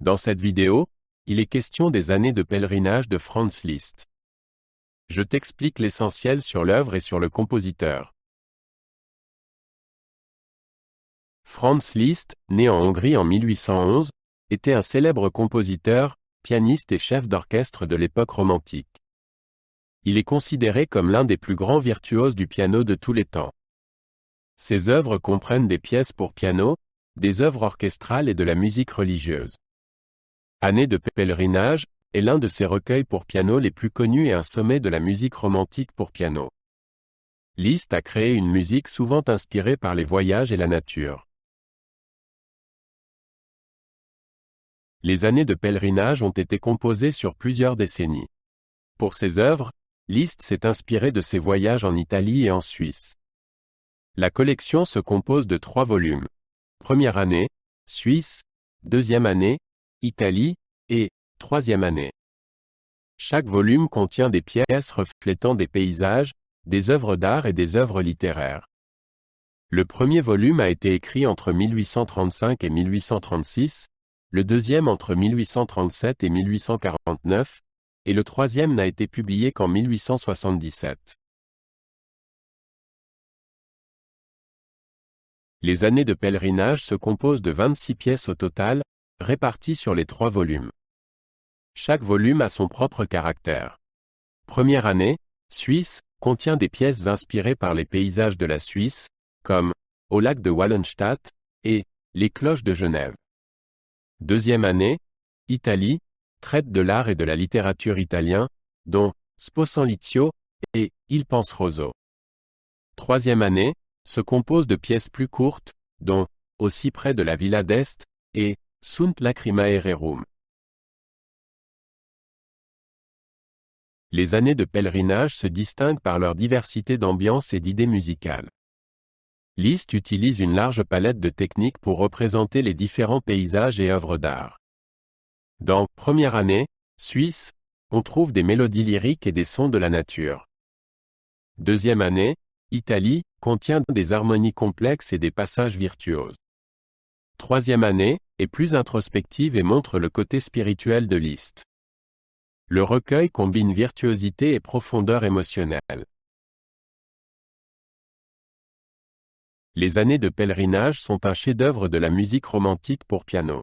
Dans cette vidéo, il est question des années de pèlerinage de Franz Liszt. Je t'explique l'essentiel sur l'œuvre et sur le compositeur. Franz Liszt, né en Hongrie en 1811, était un célèbre compositeur, pianiste et chef d'orchestre de l'époque romantique. Il est considéré comme l'un des plus grands virtuoses du piano de tous les temps. Ses œuvres comprennent des pièces pour piano, des œuvres orchestrales et de la musique religieuse. Année de pèlerinage est l'un de ses recueils pour piano les plus connus et un sommet de la musique romantique pour piano. Liszt a créé une musique souvent inspirée par les voyages et la nature. Les années de pèlerinage ont été composées sur plusieurs décennies. Pour ses œuvres, Liszt s'est inspiré de ses voyages en Italie et en Suisse. La collection se compose de 3 volumes. Première année, Suisse, deuxième année, Italie, et troisième année. Chaque volume contient des pièces reflétant des paysages, des œuvres d'art et des œuvres littéraires. Le premier volume a été écrit entre 1835 et 1836, le deuxième entre 1837 et 1849, et le troisième n'a été publié qu'en 1877. Les années de pèlerinage se composent de 26 pièces au total, réparties sur les 3 volumes. Chaque volume a son propre caractère. Première année, Suisse, contient des pièces inspirées par les paysages de la Suisse, comme « Au lac de Wallenstadt » et « Les cloches de Genève ». Deuxième année, Italie, traite de l'art et de la littérature italien, dont « Sposalizio » et « Il Penseroso ». Troisième année, se compose de pièces plus courtes, dont « Aussi près de la Villa d'Este » et « Sunt lacrimae rerum ». Les années de pèlerinage se distinguent par leur diversité d'ambiance et d'idées musicales. Liszt utilise une large palette de techniques pour représenter les différents paysages et œuvres d'art. Dans « Première année, Suisse », on trouve des mélodies lyriques et des sons de la nature. Deuxième année, Italie, contient des harmonies complexes et des passages virtuoses. Troisième année, est plus introspective et montre le côté spirituel de Liszt. Le recueil combine virtuosité et profondeur émotionnelle. Les années de pèlerinage sont un chef-d'œuvre de la musique romantique pour piano.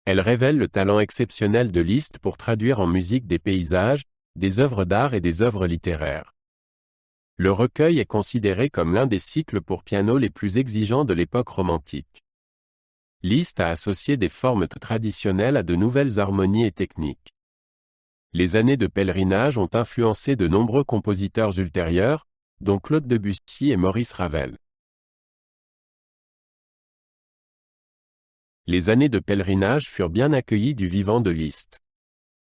Elles révèlent le talent exceptionnel de Liszt pour traduire en musique des paysages, des œuvres d'art et des œuvres littéraires. Le recueil est considéré comme l'un des cycles pour piano les plus exigeants de l'époque romantique. Liszt a associé des formes traditionnelles à de nouvelles harmonies et techniques. Les années de pèlerinage ont influencé de nombreux compositeurs ultérieurs, dont Claude Debussy et Maurice Ravel. Les années de pèlerinage furent bien accueillies du vivant de Liszt.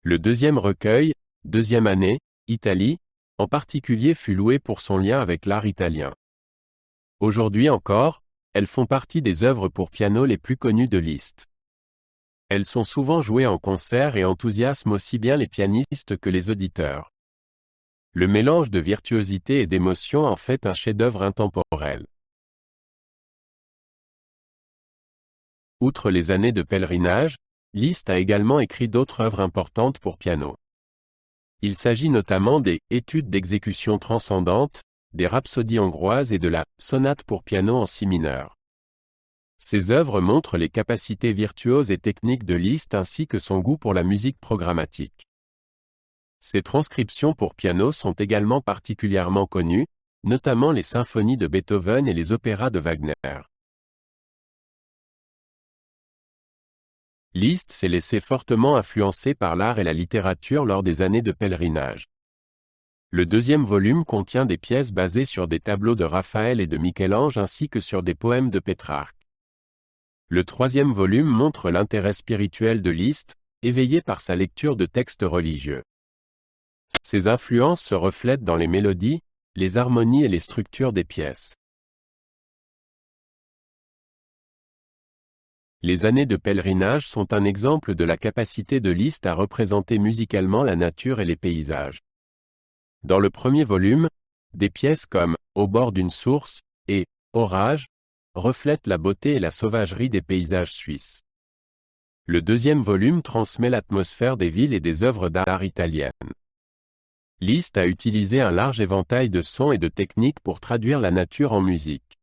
Le deuxième recueil, deuxième année, Italie, en particulier fut loué pour son lien avec l'art italien. Aujourd'hui encore, elles font partie des œuvres pour piano les plus connues de Liszt. Elles sont souvent jouées en concert et enthousiasment aussi bien les pianistes que les auditeurs. Le mélange de virtuosité et d'émotion en fait un chef-d'œuvre intemporel. Outre les années de pèlerinage, Liszt a également écrit d'autres œuvres importantes pour piano. Il s'agit notamment des « Études d'exécution transcendante », des Rhapsodies hongroises et de la « Sonate pour piano en si mineur ». Ces œuvres montrent les capacités virtuoses et techniques de Liszt ainsi que son goût pour la musique programmatique. Ses transcriptions pour piano sont également particulièrement connues, notamment les symphonies de Beethoven et les opéras de Wagner. Liszt s'est laissé fortement influencer par l'art et la littérature lors des années de pèlerinage. Le deuxième volume contient des pièces basées sur des tableaux de Raphaël et de Michel-Ange ainsi que sur des poèmes de Pétrarque. Le troisième volume montre l'intérêt spirituel de Liszt, éveillé par sa lecture de textes religieux. Ses influences se reflètent dans les mélodies, les harmonies et les structures des pièces. Les années de pèlerinage sont un exemple de la capacité de Liszt à représenter musicalement la nature et les paysages. Dans le premier volume, des pièces comme « Au bord d'une source » et « Orage » reflètent la beauté et la sauvagerie des paysages suisses. Le deuxième volume transmet l'atmosphère des villes et des œuvres d'art italiennes. Liszt a utilisé un large éventail de sons et de techniques pour traduire la nature en musique.